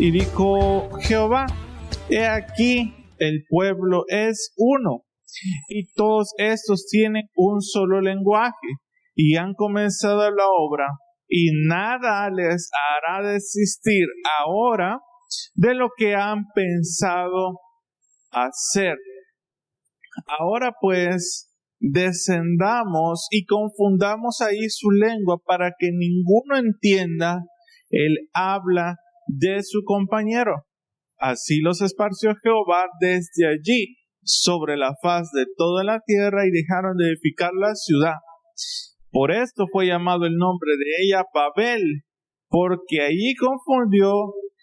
Y dijo Jehová: he aquí, el pueblo es uno, y todos estos tienen un solo lenguaje, y han comenzado la obra, y nada les hará desistir ahora de lo que han pensado hacer. Ahora pues, descendamos y confundamos ahí su lengua, para que ninguno entienda el habla de su compañero. Así los esparció Jehová desde allí sobre la faz de toda la tierra, y dejaron de edificar la ciudad. Por esto fue llamado el nombre de ella Babel, porque allí confundió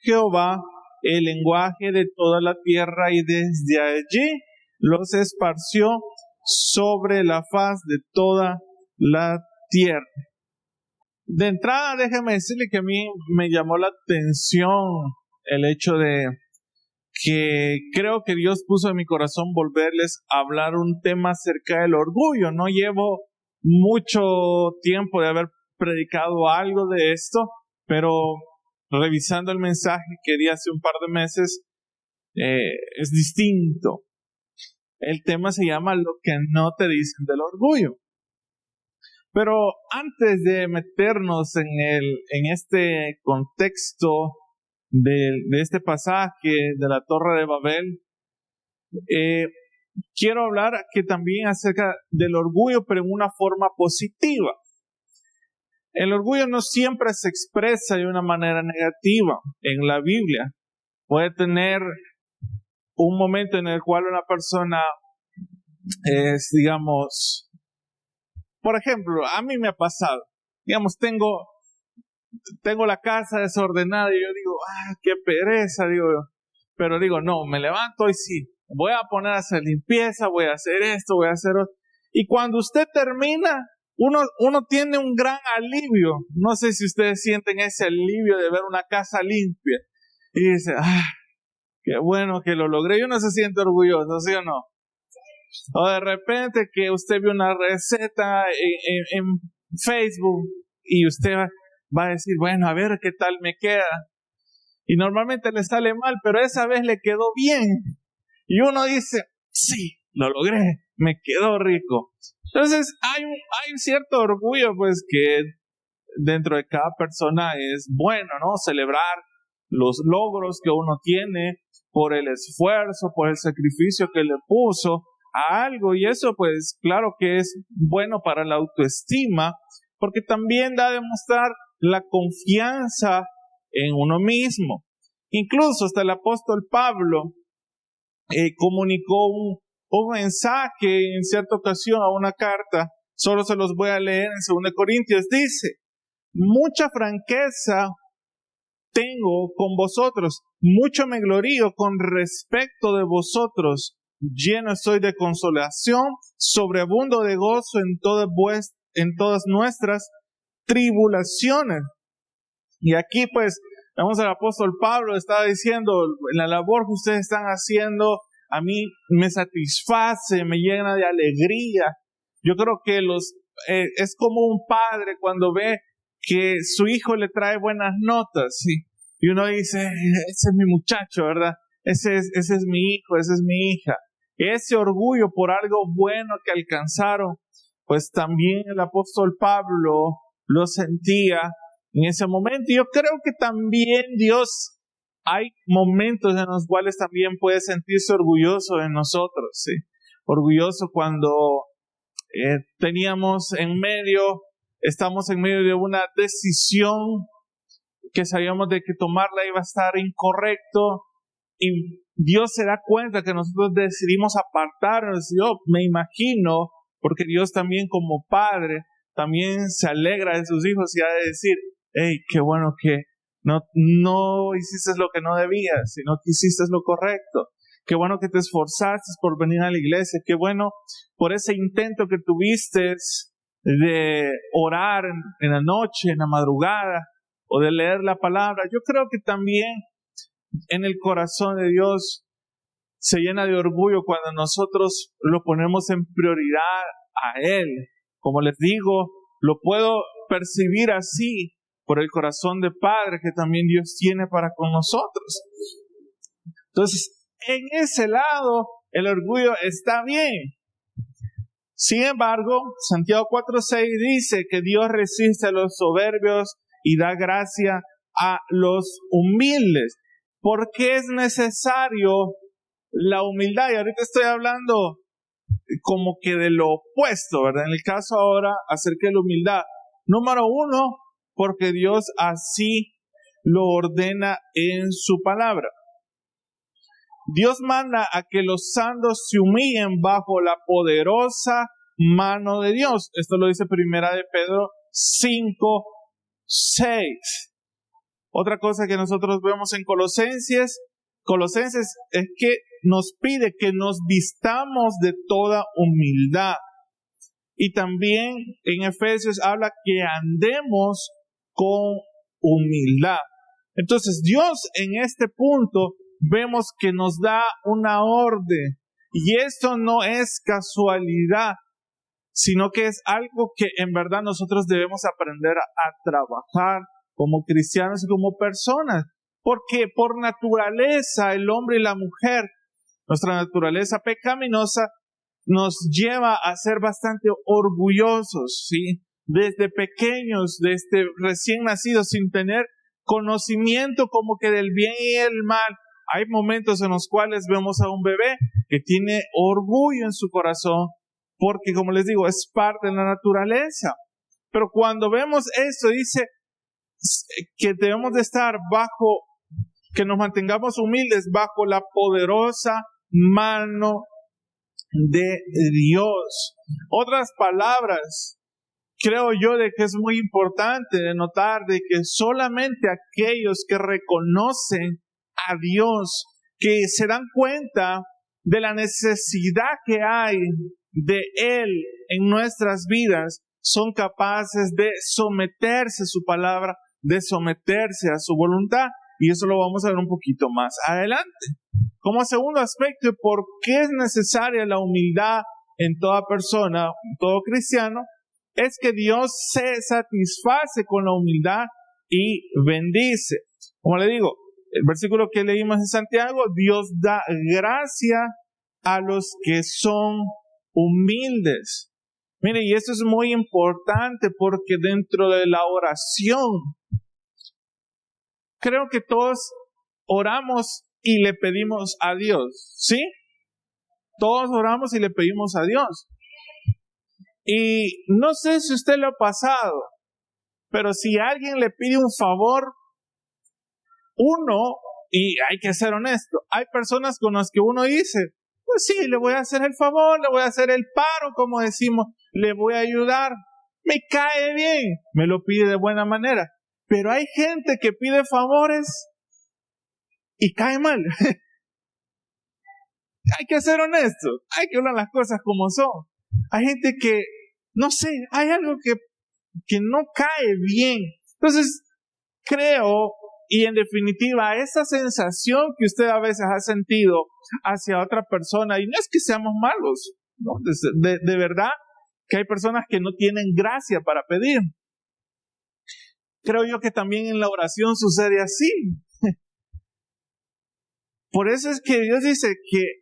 Jehová el lenguaje de toda la tierra, y desde allí los esparció sobre la faz de toda la tierra. De entrada, déjeme decirle que a mí me llamó la atención el hecho de que creo que Dios puso en mi corazón volverles a hablar un tema acerca del orgullo. No llevo mucho tiempo de haber predicado algo de esto, pero revisando el mensaje que di hace un par de meses, es distinto. El tema se llama Lo que no te dicen del orgullo. Pero antes de meternos en este contexto de este pasaje de la Torre de Babel, quiero hablar que también acerca del orgullo, pero en una forma positiva. El orgullo no siempre se expresa de una manera negativa en la Biblia. Puede tener un momento en el cual una persona es, digamos, por ejemplo, a mí me ha pasado, digamos, tengo la casa desordenada y yo digo, qué pereza, digo, pero digo, no, me levanto y sí, voy a poner a hacer limpieza, voy a hacer esto, voy a hacer otro. Y cuando usted termina, uno tiene un gran alivio. No sé si ustedes sienten ese alivio de ver una casa limpia. Y dice, qué bueno que lo logré. Y uno se siente orgulloso, ¿sí o no? O de repente que usted vio una receta en Facebook y usted va a decir, bueno, a ver qué tal me queda. Y normalmente le sale mal, pero esa vez le quedó bien. Y uno dice, sí, lo logré, me quedó rico. Entonces hay un cierto orgullo, pues, que dentro de cada persona es bueno, ¿no? Celebrar los logros que uno tiene por el esfuerzo, por el sacrificio que le puso a algo. Y eso, pues, claro que es bueno para la autoestima, porque también da a demostrar la confianza en uno mismo. Incluso hasta el apóstol Pablo comunicó un mensaje en cierta ocasión a una carta. Solo se los voy a leer en 2 Corintios. Dice: mucha franqueza tengo con vosotros, mucho me glorío con respecto de vosotros, lleno estoy de consolación, sobreabundo de gozo en todas nuestras tribulaciones. Y aquí pues vemos al apóstol Pablo, estaba diciendo, la labor que ustedes están haciendo a mí me satisface, me llena de alegría. Yo creo que es como un padre cuando ve que su hijo le trae buenas notas, ¿sí? Y uno dice, ese es mi muchacho, ¿verdad? Ese es mi hijo, esa es mi hija. Ese orgullo por algo bueno que alcanzaron, pues también el apóstol Pablo lo sentía en ese momento. Y yo creo que también Dios, hay momentos en los cuales también puede sentirse orgulloso de nosotros, ¿sí? Orgulloso cuando estamos en medio de una decisión que sabíamos de que tomarla iba a estar incorrecto, y Dios se da cuenta que nosotros decidimos apartarnos. Yo me imagino, porque Dios también como padre, también se alegra de sus hijos y ha de decir, hey, qué bueno que no hiciste lo que no debías, sino que hiciste lo correcto. Qué bueno que te esforzaste por venir a la iglesia. Qué bueno por ese intento que tuviste de orar en la noche, en la madrugada, o de leer la palabra. Yo creo que también en el corazón de Dios se llena de orgullo cuando nosotros lo ponemos en prioridad a Él. Como les digo, lo puedo percibir así por el corazón de Padre que también Dios tiene para con nosotros. Entonces, en ese lado, el orgullo está bien. Sin embargo, Santiago 4:6 dice que Dios resiste a los soberbios y da gracia a los humildes. ¿Por qué es necesario la humildad? Y ahorita estoy hablando como que de lo opuesto, ¿verdad? En el caso ahora, acerca de la humildad. Número uno, porque Dios así lo ordena en su palabra. Dios manda a que los santos se humillen bajo la poderosa mano de Dios. Esto lo dice Primera de Pedro 5:6. Otra cosa que nosotros vemos en Colosenses es que nos pide que nos vistamos de toda humildad. Y también en Efesios habla que andemos con humildad. Entonces Dios en este punto vemos que nos da una orden. Y esto no es casualidad, sino que es algo que en verdad nosotros debemos aprender a trabajar como cristianos y como personas. Porque por naturaleza el hombre y la mujer, nuestra naturaleza pecaminosa, nos lleva a ser bastante orgullosos, ¿sí? Desde pequeños, desde recién nacidos, sin tener conocimiento como que del bien y el mal. Hay momentos en los cuales vemos a un bebé que tiene orgullo en su corazón, porque como les digo, es parte de la naturaleza. Pero cuando vemos esto, dice que debemos de estar que nos mantengamos humildes bajo la poderosa mano de Dios. Otras palabras, creo yo de que es muy importante de notar de que solamente aquellos que reconocen a Dios, que se dan cuenta de la necesidad que hay de Él en nuestras vidas, son capaces de someterse a su palabra, de someterse a su voluntad. Y eso lo vamos a ver un poquito más adelante. Como segundo aspecto, ¿por qué es necesaria la humildad en toda persona, en todo cristiano? Es que Dios se satisface con la humildad y bendice. Como le digo, el versículo que leímos en Santiago, Dios da gracia a los que son humildes. Mire, y esto es muy importante porque dentro de la oración, creo que todos oramos y le pedimos a Dios, ¿sí? Todos oramos y le pedimos a Dios. Y no sé si usted lo ha pasado, pero si alguien le pide un favor, y hay que ser honesto, hay personas con las que uno dice, pues sí, le voy a hacer el favor, le voy a hacer el paro, como decimos, le voy a ayudar, me cae bien, me lo pide de buena manera. Pero hay gente que pide favores y cae mal. Hay que ser honesto, hay que hablar las cosas como son. Hay gente que, no sé, hay algo que no cae bien. Entonces, creo, y en definitiva, esa sensación que usted a veces ha sentido hacia otra persona, y no es que seamos malos, ¿no? De verdad que hay personas que no tienen gracia para pedir. Creo yo que también en la oración sucede así. Por eso es que Dios dice que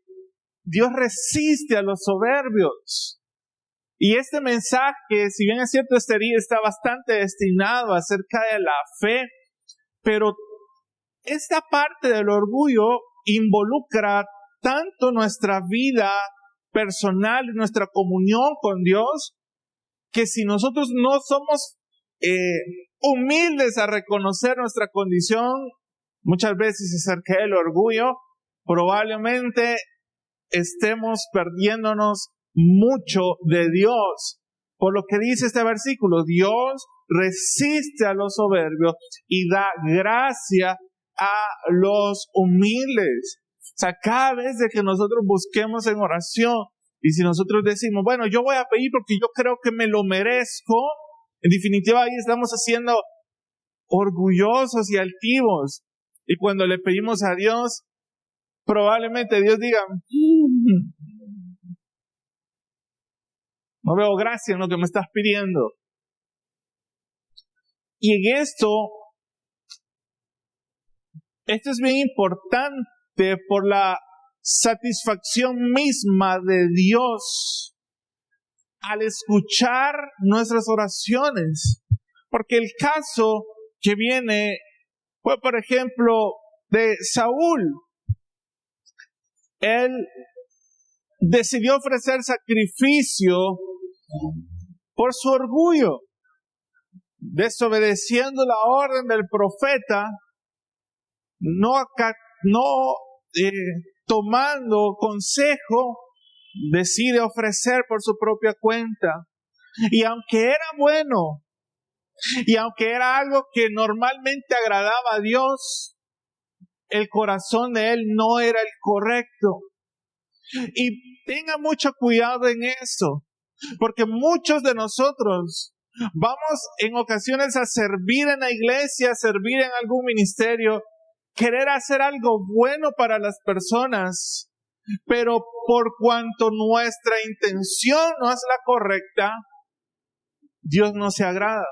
Dios resiste a los soberbios. Y este mensaje, si bien es cierto, este día está bastante destinado acerca de la fe, pero esta parte del orgullo involucra tanto nuestra vida personal y nuestra comunión con Dios, que si nosotros no somos humildes a reconocer nuestra condición, muchas veces acerca del orgullo, probablemente estemos perdiéndonos mucho de Dios. Por lo que dice este versículo, Dios resiste a los soberbios y da gracia a los humildes. O sea, cada vez de que nosotros busquemos en oración, y si nosotros decimos, bueno, yo voy a pedir porque yo creo que me lo merezco, en definitiva ahí estamos haciendo orgullosos y altivos. Y cuando le pedimos a Dios, probablemente Dios diga, no veo gracia en lo que me estás pidiendo. Y en esto es bien importante por la satisfacción misma de Dios al escuchar nuestras oraciones. Porque el caso que viene fue, por ejemplo, de Saúl. Él decidió ofrecer sacrificio por su orgullo, desobedeciendo la orden del profeta, no tomando consejo, decide ofrecer por su propia cuenta. Y aunque era bueno, y aunque era algo que normalmente agradaba a Dios, el corazón de él no era el correcto. Y tenga mucho cuidado en eso, porque muchos de nosotros vamos en ocasiones a servir en la iglesia, a servir en algún ministerio, querer hacer algo bueno para las personas, pero por cuanto nuestra intención no es la correcta, Dios no se agrada.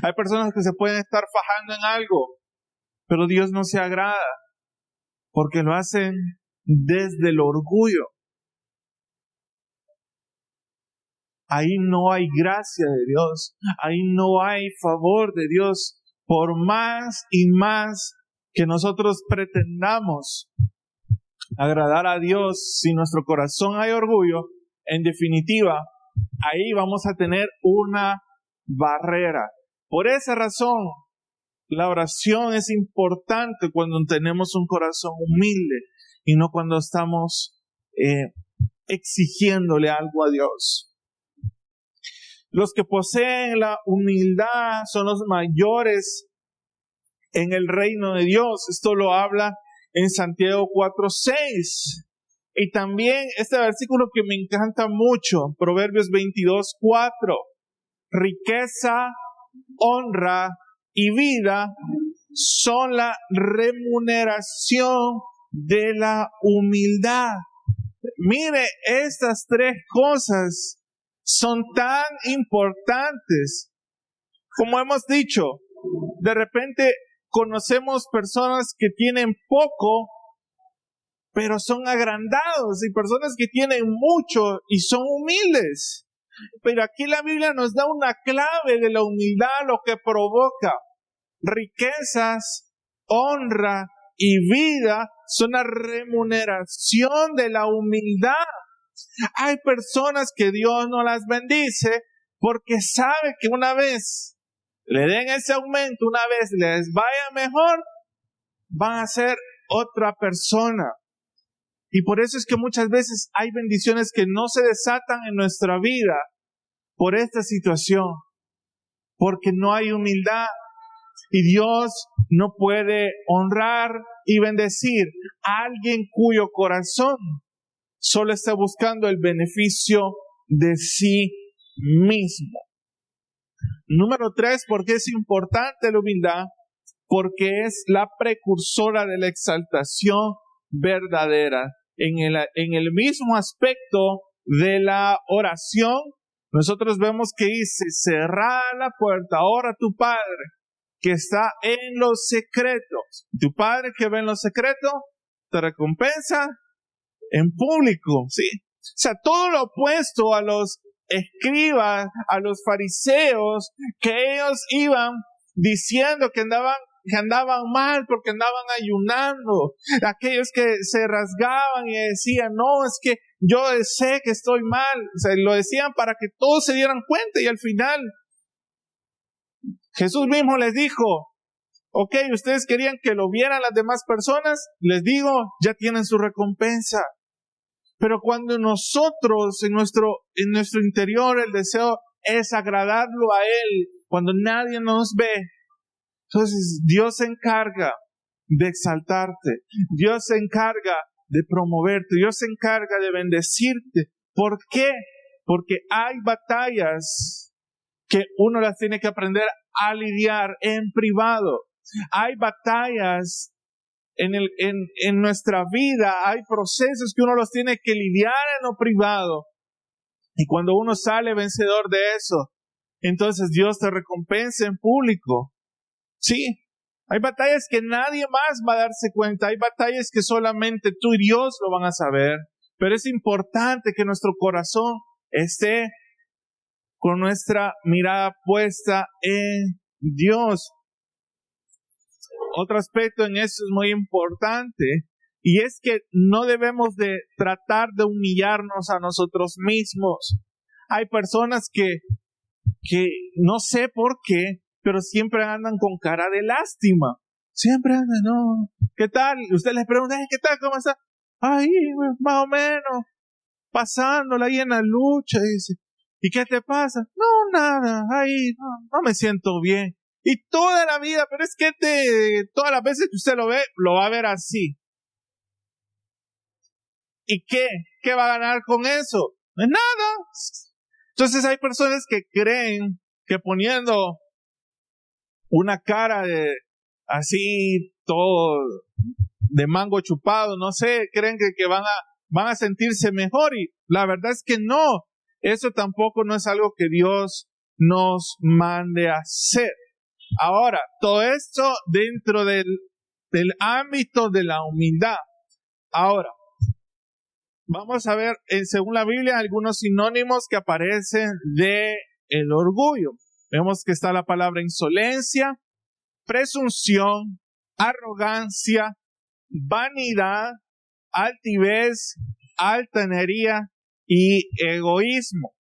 Hay personas que se pueden estar fajando en algo, pero Dios no se agrada, porque lo hacen desde el orgullo. Ahí no hay gracia de Dios, ahí no hay favor de Dios, por más y más que nosotros pretendamos agradar a Dios. Si en nuestro corazón hay orgullo, en definitiva, ahí vamos a tener una barrera. Por esa razón, la oración es importante cuando tenemos un corazón humilde y no cuando estamos exigiéndole algo a Dios. Los que poseen la humildad son los mayores en el reino de Dios. Esto lo habla en Santiago 4:6. Y también este versículo que me encanta mucho, Proverbios 22:4. Riqueza, honra y vida son la remuneración de la humildad. Mire, estas tres cosas son tan importantes. Como hemos dicho, de repente conocemos personas que tienen poco, pero son agrandados, y personas que tienen mucho y son humildes. Pero aquí la Biblia nos da una clave de la humildad, lo que provoca riquezas, honra y vida son la remuneración de la humildad. Hay personas que Dios no las bendice porque sabe que una vez le den ese aumento, una vez les vaya mejor, van a ser otra persona. Y por eso es que muchas veces hay bendiciones que no se desatan en nuestra vida por esta situación, porque no hay humildad. Y Dios no puede honrar y bendecir a alguien cuyo corazón solo está buscando el beneficio de sí mismo. Número 3, ¿por qué es importante la humildad? Porque es la precursora de la exaltación verdadera. En el mismo aspecto de la oración, nosotros vemos que dice: cerrad la puerta, ora a tu Padre que está en los secretos. Tu Padre que ve en los secretos te recompensa en público, ¿sí? O sea, todo lo opuesto a los escribas, a los fariseos, que ellos iban diciendo que andaban mal porque andaban ayunando. Aquellos que se rasgaban y decían: no, es que yo sé que estoy mal. O sea, lo decían para que todos se dieran cuenta, y al final Jesús mismo les dijo: ok, ustedes querían que lo vieran las demás personas, les digo, ya tienen su recompensa. Pero cuando nosotros en nuestro interior el deseo es agradarlo a Él, cuando nadie nos ve, entonces Dios se encarga de exaltarte, Dios se encarga de promoverte, Dios se encarga de bendecirte. ¿Por qué? Porque hay batallas que uno las tiene que aprender a lidiar en privado. Hay batallas en nuestra vida, hay procesos que uno los tiene que lidiar en lo privado. Y cuando uno sale vencedor de eso, entonces Dios te recompensa en público. Sí, hay batallas que nadie más va a darse cuenta, hay batallas que solamente tú y Dios lo van a saber, pero es importante que nuestro corazón esté con nuestra mirada puesta en Dios. Otro aspecto en esto es muy importante, y es que no debemos de tratar de humillarnos a nosotros mismos. Hay personas que no sé por qué, pero siempre andan con cara de lástima. Siempre andan, no, ¿qué tal? Y usted les pregunta, ¿qué tal? ¿Cómo está? Ahí, más o menos, pasándola ahí en la lucha, dice. ¿Y qué te pasa? No, nada, ahí, no me siento bien. Y toda la vida, pero es que todas las veces que usted lo ve, lo va a ver así. ¿Y qué? ¿Qué va a ganar con eso? No es nada. Entonces hay personas que creen que poniendo una cara de así, todo de mango chupado, no sé, creen que van a sentirse mejor, y la verdad es que no. Eso tampoco no es algo que Dios nos mande a hacer. Ahora, todo esto dentro del ámbito de la humildad. Ahora, vamos a ver, según la Biblia, algunos sinónimos que aparecen de el orgullo. Vemos que está la palabra insolencia, presunción, arrogancia, vanidad, altivez, altanería y egoísmo.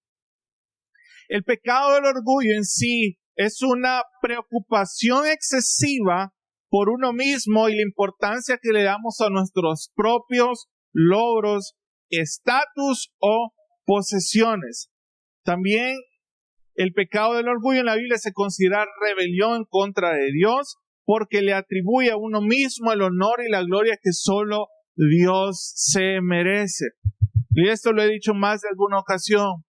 El pecado del orgullo en sí es una preocupación excesiva por uno mismo y la importancia que le damos a nuestros propios logros, estatus o posesiones. También el pecado del orgullo en la Biblia se considera rebelión en contra de Dios, porque le atribuye a uno mismo el honor y la gloria que solo Dios se merece. Y esto lo he dicho más de alguna ocasión.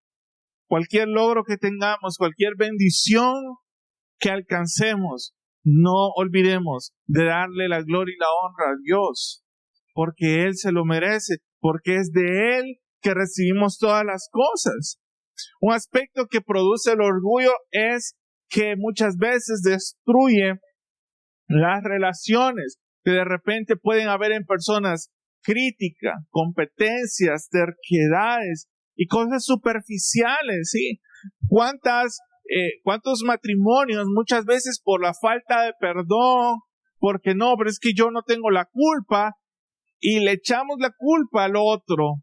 Cualquier logro que tengamos, cualquier bendición que alcancemos, no olvidemos de darle la gloria y la honra a Dios, porque Él se lo merece, porque es de Él que recibimos todas las cosas. Un aspecto que produce el orgullo es que muchas veces destruye las relaciones, que de repente pueden haber en personas crítica, competencias, terquedades y cosas superficiales, ¿sí? ¿Cuántos matrimonios muchas veces por la falta de perdón, porque no, pero es que yo no tengo la culpa, y le echamos la culpa al otro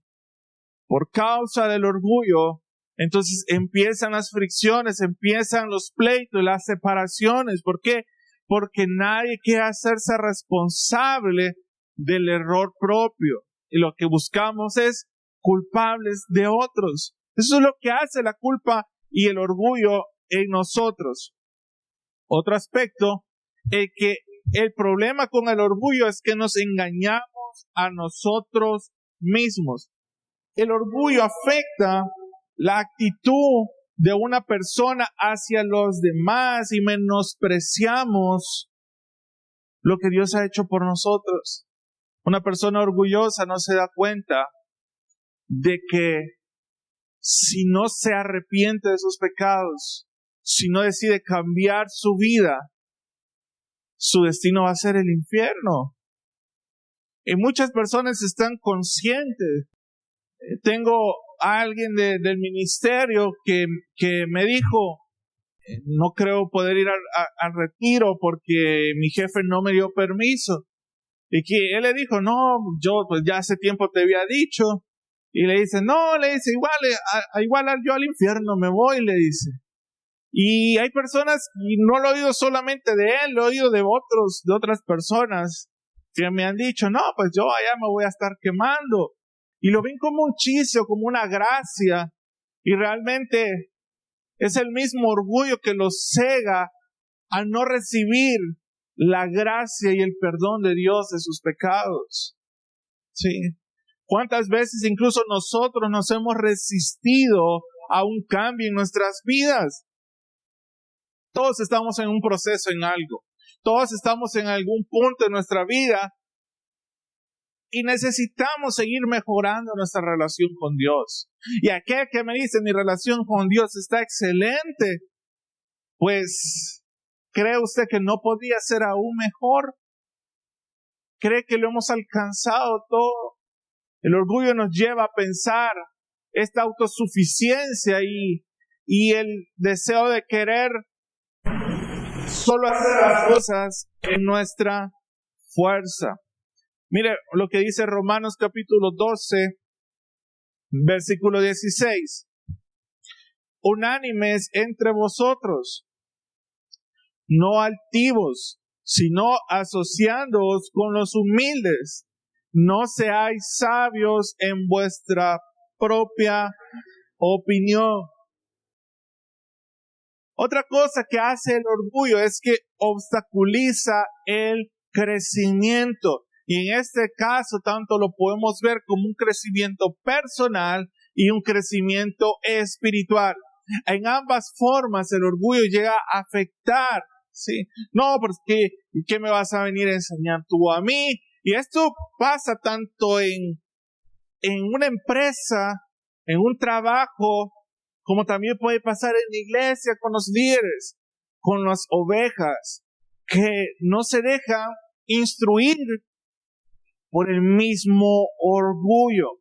por causa del orgullo? Entonces empiezan las fricciones, empiezan los pleitos, las separaciones. ¿Por qué? Porque nadie quiere hacerse responsable del error propio. Y lo que buscamos es culpables de otros. Eso es lo que hace la culpa y el orgullo en nosotros. Otro aspecto es que el problema con el orgullo es que nos engañamos a nosotros mismos. El orgullo afecta la actitud de una persona hacia los demás y menospreciamos lo que Dios ha hecho por nosotros. Una persona orgullosa no se da cuenta de que si no se arrepiente de sus pecados, si no decide cambiar su vida, su destino va a ser el infierno. Y muchas personas están conscientes. Tengo a alguien del ministerio que me dijo, no creo poder ir al retiro porque mi jefe no me dio permiso. Y que él le dijo, no, yo pues ya hace tiempo te había dicho. Y le dice, no, le dice, igual yo al infierno me voy, le dice. Y hay personas, y no lo he oído solamente de él, lo he oído de otras personas que me han dicho, no, pues yo allá me voy a estar quemando. Y lo ven como un chiste o como una gracia. Y realmente es el mismo orgullo que los cega a no recibir la gracia y el perdón de Dios de sus pecados. Sí. ¿Cuántas veces incluso nosotros nos hemos resistido a un cambio en nuestras vidas? Todos estamos en un proceso en algo. Todos estamos en algún punto de nuestra vida y necesitamos seguir mejorando nuestra relación con Dios. Y aquel que me dice, mi relación con Dios está excelente, pues, ¿cree usted que no podía ser aún mejor? ¿Cree que lo hemos alcanzado todo? El orgullo nos lleva a pensar esta autosuficiencia y el deseo de querer solo hacer las cosas en nuestra fuerza. Mire lo que dice Romanos capítulo 12, versículo 16. Unánimes entre vosotros, no altivos, sino asociándoos con los humildes. No seáis sabios en vuestra propia opinión. Otra cosa que hace el orgullo es que obstaculiza el crecimiento. Y en este caso, tanto lo podemos ver como un crecimiento personal y un crecimiento espiritual. En ambas formas, el orgullo llega a afectar, ¿sí? No, porque ¿qué me vas a venir a enseñar tú a mí? Y esto pasa tanto en una empresa, en un trabajo, como también puede pasar en la iglesia con los líderes, con las ovejas, que no se dejan instruir por el mismo orgullo.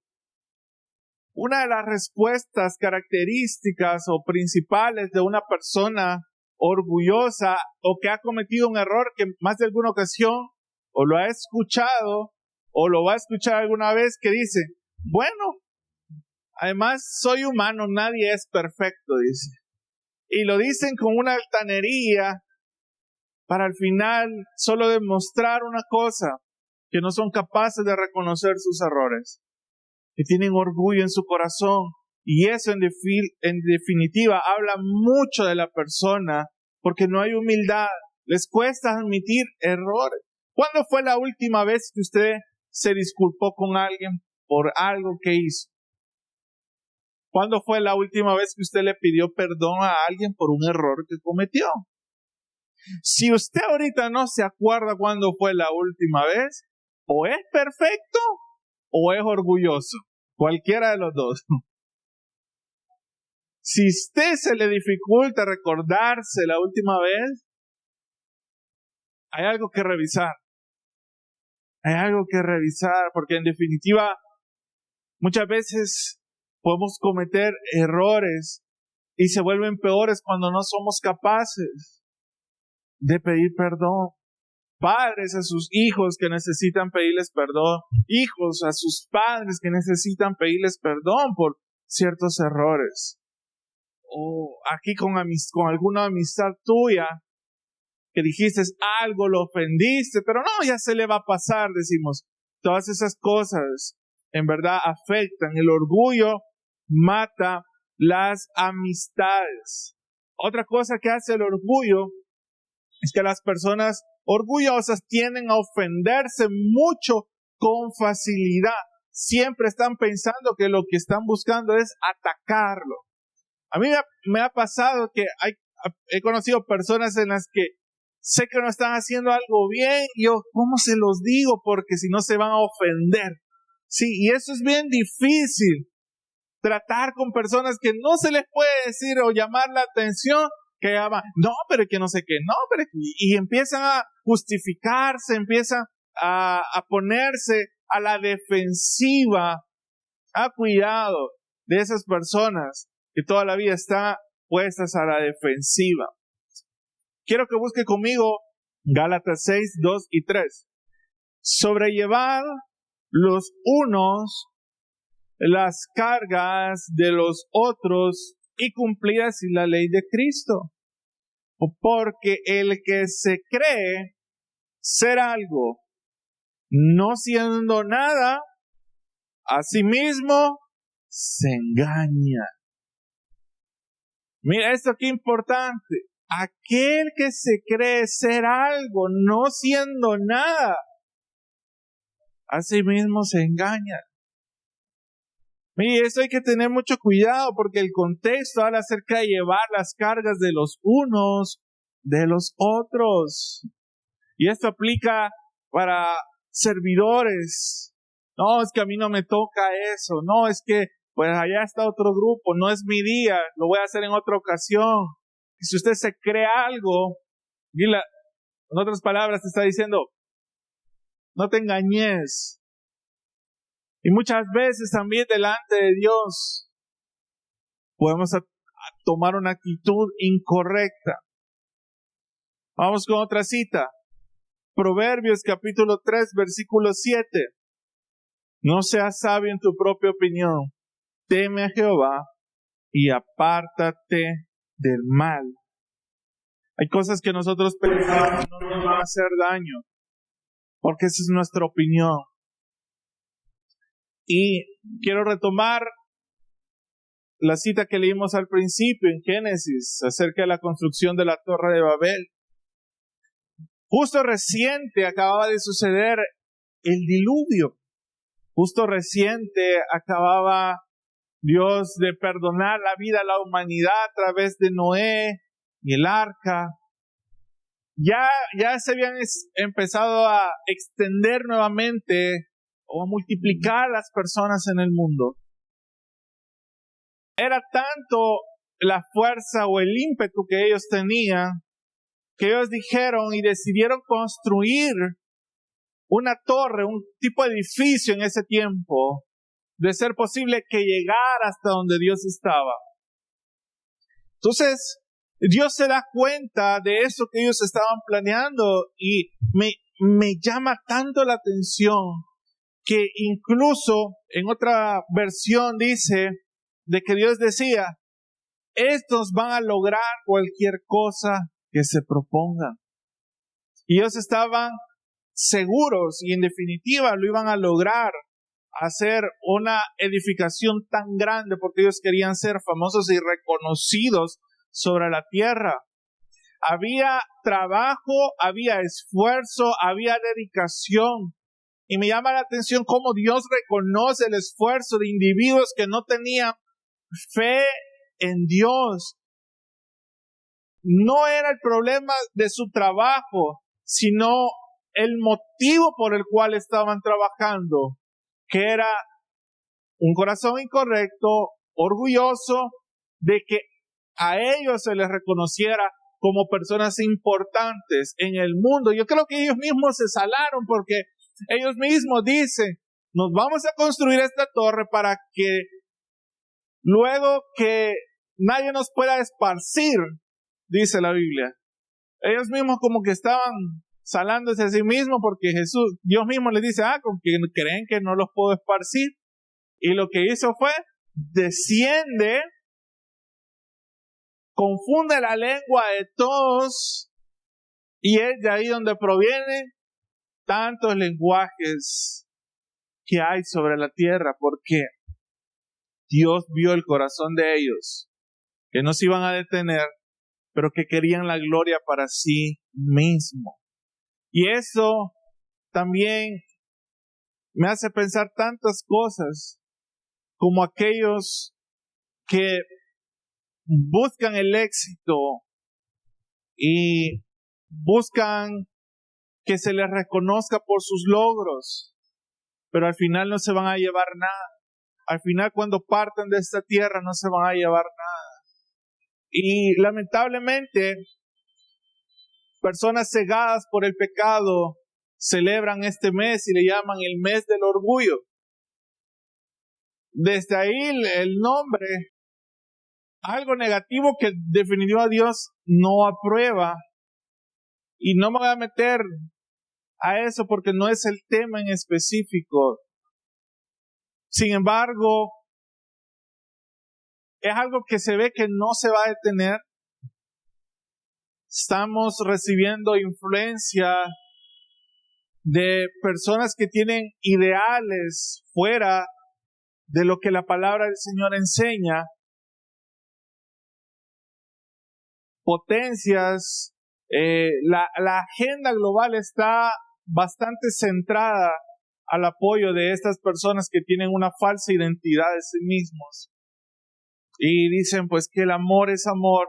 Una de las respuestas características o principales de una persona orgullosa o que ha cometido un error que más de alguna ocasión o lo ha escuchado o lo va a escuchar alguna vez, que dice, bueno, además soy humano, nadie es perfecto, dice. Y lo dicen con una altanería para al final solo demostrar una cosa, que no son capaces de reconocer sus errores, que tienen orgullo en su corazón. Y eso en definitiva habla mucho de la persona, porque no hay humildad, les cuesta admitir errores. ¿Cuándo fue la última vez que usted se disculpó con alguien por algo que hizo? ¿Cuándo fue la última vez que usted le pidió perdón a alguien por un error que cometió? Si usted ahorita no se acuerda cuándo fue la última vez, o es perfecto o es orgulloso. Cualquiera de los dos. Si usted se le dificulta recordarse la última vez, hay algo que revisar. Hay algo que revisar, porque en definitiva, muchas veces podemos cometer errores y se vuelven peores cuando no somos capaces de pedir perdón. Padres a sus hijos que necesitan pedirles perdón. Hijos a sus padres que necesitan pedirles perdón por ciertos errores. O aquí con alguna amistad tuya que dijiste algo, lo ofendiste, pero no, ya se le va a pasar, decimos. Todas esas cosas en verdad afectan. El orgullo mata las amistades. Otra cosa que hace el orgullo es que las personas orgullosas tienden a ofenderse mucho con facilidad. Siempre están pensando que lo que están buscando es atacarlo. A mí me ha pasado que he conocido personas en las que sé que no están haciendo algo bien y yo, ¿cómo se los digo? Porque si no se van a ofender. Sí, y eso es bien difícil. Tratar con personas que no se les puede decir o llamar la atención, que llaman, no, pero que no sé qué, no, pero y empiezan a justificarse, empiezan a ponerse a la defensiva. Cuidado de esas personas que toda la vida están puestas a la defensiva. Quiero que busque conmigo Gálatas 6, 2 y 3. Sobrellevad los unos las cargas de los otros y cumplid así la ley de Cristo. Porque el que se cree ser algo, no siendo nada, a sí mismo se engaña. Mira esto qué importante. Aquel que se cree ser algo, no siendo nada, a sí mismo se engaña. Mire, eso hay que tener mucho cuidado porque el contexto habla acerca de llevar las cargas de los unos de los otros. Y esto aplica para servidores. No, es que a mí no me toca eso. No, es que pues allá está otro grupo. No es mi día. Lo voy a hacer en otra ocasión. Si usted se cree algo, en otras palabras te está diciendo, no te engañes. Y muchas veces también delante de Dios podemos tomar una actitud incorrecta. Vamos con otra cita. Proverbios capítulo 3, versículo 7. No seas sabio en tu propia opinión. Teme a Jehová y apártate del mal. Hay cosas que nosotros pensamos no nos van a hacer daño, porque esa es nuestra opinión. Y quiero retomar la cita que leímos al principio en Génesis acerca de la construcción de la Torre de Babel. Justo reciente acababa de suceder el diluvio. Justo reciente acababa Dios de perdonar la vida a la humanidad a través de Noé y el arca. Ya se habían empezado a extender nuevamente o a multiplicar las personas en el mundo. Era tanto la fuerza o el ímpetu que ellos tenían, que ellos dijeron y decidieron construir una torre, un tipo de edificio en ese tiempo, de ser posible que llegara hasta donde Dios estaba. Entonces, Dios se da cuenta de eso que ellos estaban planeando y me llama tanto la atención que incluso en otra versión dice de que Dios decía, estos van a lograr cualquier cosa que se propongan. Y ellos estaban seguros y en definitiva lo iban a lograr, hacer una edificación tan grande porque ellos querían ser famosos y reconocidos sobre la tierra. Había trabajo, había esfuerzo, había dedicación. Y me llama la atención cómo Dios reconoce el esfuerzo de individuos que no tenían fe en Dios. No era el problema de su trabajo, sino el motivo por el cual estaban trabajando, que era un corazón incorrecto, orgulloso de que a ellos se les reconociera como personas importantes en el mundo. Yo creo que ellos mismos se salaron porque ellos mismos dicen, nos vamos a construir esta torre para que luego que nadie nos pueda esparcir, dice la Biblia. Ellos mismos como que estaban salándose a sí mismos porque Dios mismo les dice, con que creen que no los puedo esparcir. Y lo que hizo fue, desciende, confunde la lengua de todos y es de ahí donde provienen tantos lenguajes que hay sobre la tierra, porque Dios vio el corazón de ellos, que no se iban a detener, pero que querían la gloria para sí mismo. Y eso también me hace pensar tantas cosas, como aquellos que buscan el éxito y buscan que se les reconozca por sus logros, pero al final no se van a llevar nada. Al final, cuando parten de esta tierra, no se van a llevar nada. Y lamentablemente, personas cegadas por el pecado celebran este mes y le llaman el mes del orgullo. Desde ahí el nombre, algo negativo que definió a Dios no aprueba. Y no me voy a meter a eso porque no es el tema en específico. Sin embargo, es algo que se ve que no se va a detener. Estamos recibiendo influencia de personas que tienen ideales fuera de lo que la palabra del Señor enseña. Potencias, la agenda global está bastante centrada al apoyo de estas personas que tienen una falsa identidad de sí mismos. Y dicen pues que el amor es amor.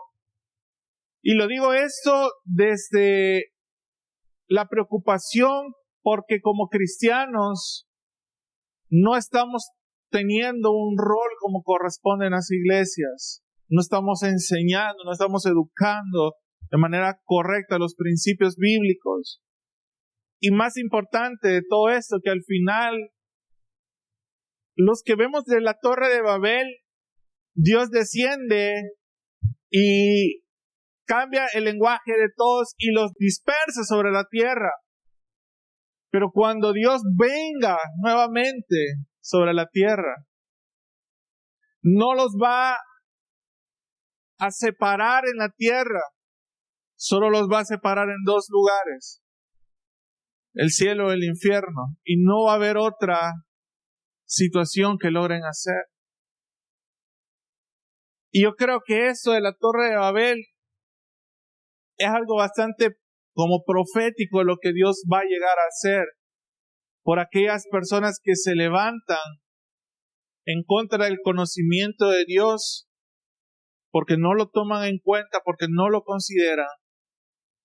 Y lo digo esto desde la preocupación porque como cristianos no estamos teniendo un rol como corresponde en las iglesias. no estamos enseñando, no estamos educando de manera correcta los principios bíblicos. Y más importante de todo esto, que al final, los que vemos de la Torre de Babel, Dios desciende y cambia el lenguaje de todos y los dispersa sobre la tierra. Pero cuando Dios venga nuevamente sobre la tierra, no los va a separar en la tierra, solo los va a separar en dos lugares, el cielo y el infierno, y no va a haber otra situación que logren hacer. Y yo creo que eso de la Torre de Babel es algo bastante como profético de lo que Dios va a llegar a hacer por aquellas personas que se levantan en contra del conocimiento de Dios, porque no lo toman en cuenta, porque no lo consideran.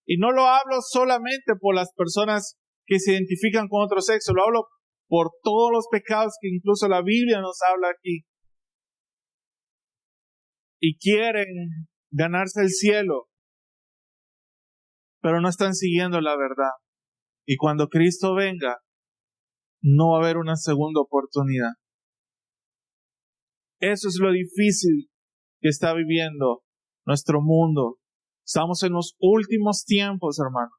Y no lo hablo solamente por las personas que se identifican con otro sexo, lo hablo por todos los pecados que incluso la Biblia nos habla aquí. Y quieren ganarse el cielo, pero no están siguiendo la verdad. Y cuando Cristo venga, no va a haber una segunda oportunidad. Eso es lo difícil que está viviendo nuestro mundo. Estamos en los últimos tiempos, hermano,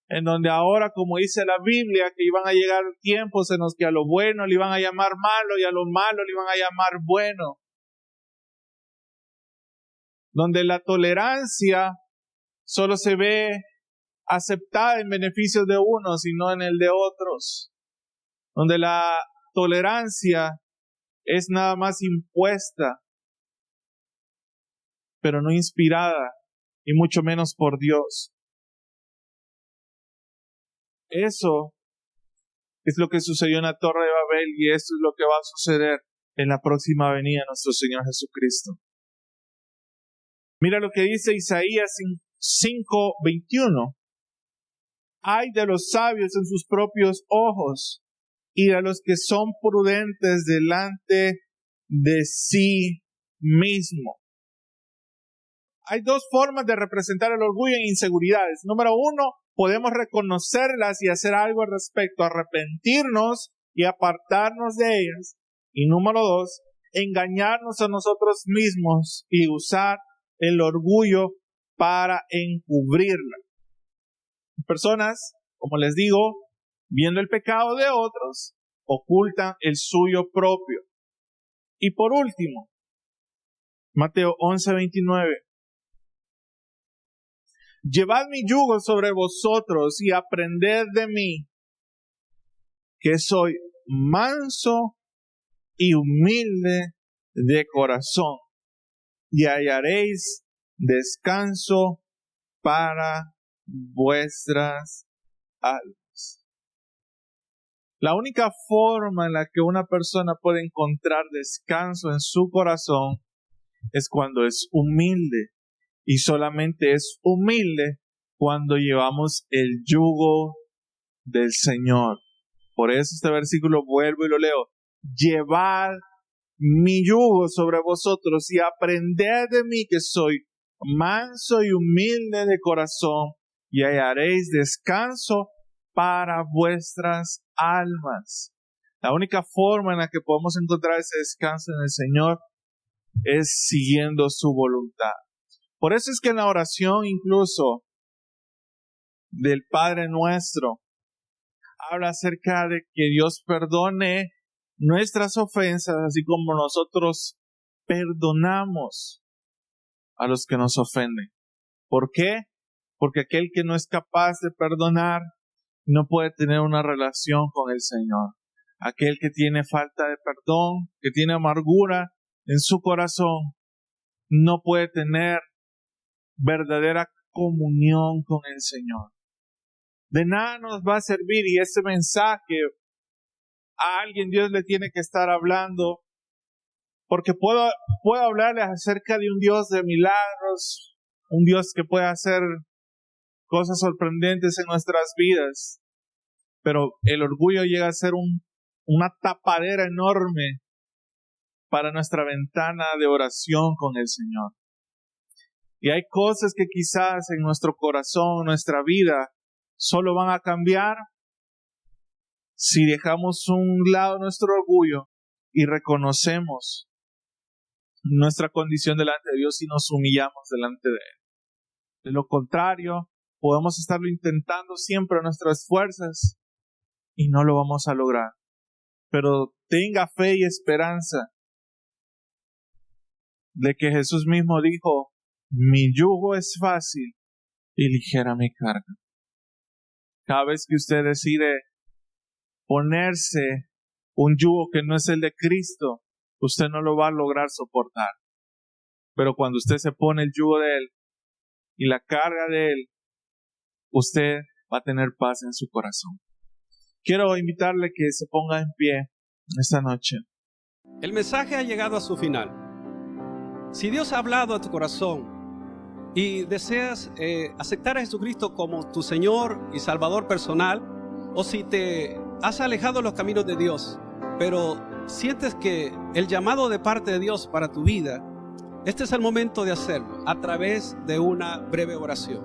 en donde ahora, como dice la Biblia, que iban a llegar tiempos en los que a lo bueno le iban a llamar malo y a lo malo le iban a llamar bueno. Donde la tolerancia solo se ve aceptada en beneficio de unos y no en el de otros. Donde la tolerancia es nada más impuesta, pero no inspirada, y mucho menos por Dios. Eso es lo que sucedió en la Torre de Babel, y esto es lo que va a suceder en la próxima venida de nuestro Señor Jesucristo. Mira lo que dice Isaías 5:21. Ay de los sabios en sus propios ojos, y de los que son prudentes delante de sí mismo. Hay dos formas de representar el orgullo en inseguridades. Número uno, podemos reconocerlas y hacer algo al respecto, arrepentirnos y apartarnos de ellas. Y número dos, engañarnos a nosotros mismos y usar el orgullo para encubrirla. Personas, como les digo, viendo el pecado de otros, ocultan el suyo propio. Y por último, Mateo 11:29. Llevad mi yugo sobre vosotros y aprended de mí, que soy manso y humilde de corazón, y hallaréis descanso para vuestras almas. La única forma en la que una persona puede encontrar descanso en su corazón es cuando es humilde. Y solamente es humilde cuando llevamos el yugo del Señor. Por eso este versículo vuelvo y lo leo. Llevad mi yugo sobre vosotros y aprended de mí, que soy manso y humilde de corazón, y hallaréis descanso para vuestras almas. La única forma en la que podemos encontrar ese descanso en el Señor es siguiendo su voluntad. Por eso es que en la oración incluso del Padre Nuestro habla acerca de que Dios perdone nuestras ofensas, así como nosotros perdonamos a los que nos ofenden. ¿Por qué? Porque aquel que no es capaz de perdonar no puede tener una relación con el Señor. Aquel que tiene falta de perdón, que tiene amargura en su corazón, no puede tener verdadera comunión con el Señor. De nada nos va a servir, y ese mensaje a alguien Dios le tiene que estar hablando, porque puedo hablarles acerca de un Dios de milagros, un Dios que puede hacer cosas sorprendentes en nuestras vidas, pero el orgullo llega a ser una tapadera enorme para nuestra ventana de oración con el Señor. Y hay cosas que quizás en nuestro corazón, en nuestra vida, solo van a cambiar si dejamos a un lado nuestro orgullo y reconocemos nuestra condición delante de Dios y nos humillamos delante de Él. De lo contrario, podemos estarlo intentando siempre a nuestras fuerzas y no lo vamos a lograr. Pero tenga fe y esperanza de que Jesús mismo dijo: mi yugo es fácil y ligera mi carga. Cada vez que usted decide ponerse un yugo que no es el de Cristo, usted no lo va a lograr soportar. Pero cuando usted se pone el yugo de Él y la carga de Él, usted va a tener paz en su corazón. Quiero invitarle que se ponga en pie esta noche. El mensaje ha llegado a su final. Si Dios ha hablado a tu corazón y deseas aceptar a Jesucristo como tu Señor y Salvador personal, o si te has alejado de los caminos de Dios, pero sientes que el llamado de parte de Dios para tu vida, este es el momento de hacerlo a través de una breve oración.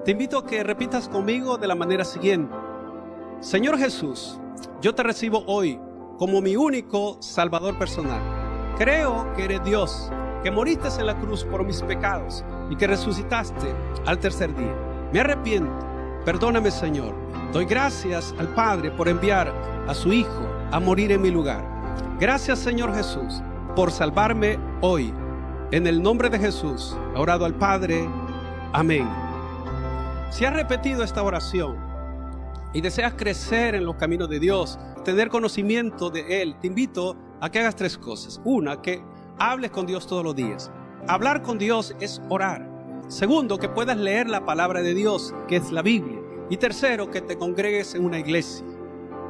Te invito a que repitas conmigo de la manera siguiente: Señor Jesús, yo te recibo hoy como mi único Salvador personal. Creo que eres Dios, que moriste en la cruz por mis pecados y que resucitaste al tercer día. Me arrepiento, perdóname, Señor. Doy gracias al Padre por enviar a su Hijo a morir en mi lugar. Gracias, Señor Jesús, por salvarme hoy. En el nombre de Jesús, he orado al Padre. Amén. Si has repetido esta oración y deseas crecer en los caminos de Dios, tener conocimiento de Él, te invito a que hagas 3 cosas. Una, que hables con Dios todos los días. Hablar con Dios es orar. Segundo, que puedas leer la palabra de Dios, que es la Biblia. Y tercero, que te congregues en una iglesia.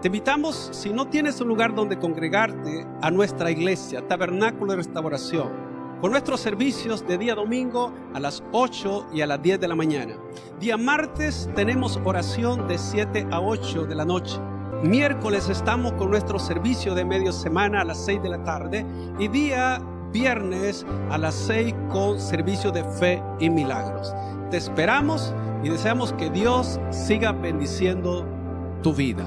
Te invitamos, si no tienes un lugar donde congregarte, a nuestra iglesia, Tabernáculo de Restauración, con nuestros servicios de día domingo a las 8 y a las 10 de la mañana. Día martes tenemos oración de 7 a 8 de la noche. Miércoles estamos con nuestro servicio de media semana a las 6 de la tarde. Y día viernes a las 6 con servicio de fe y milagros. Te esperamos y deseamos que Dios siga bendiciendo tu vida.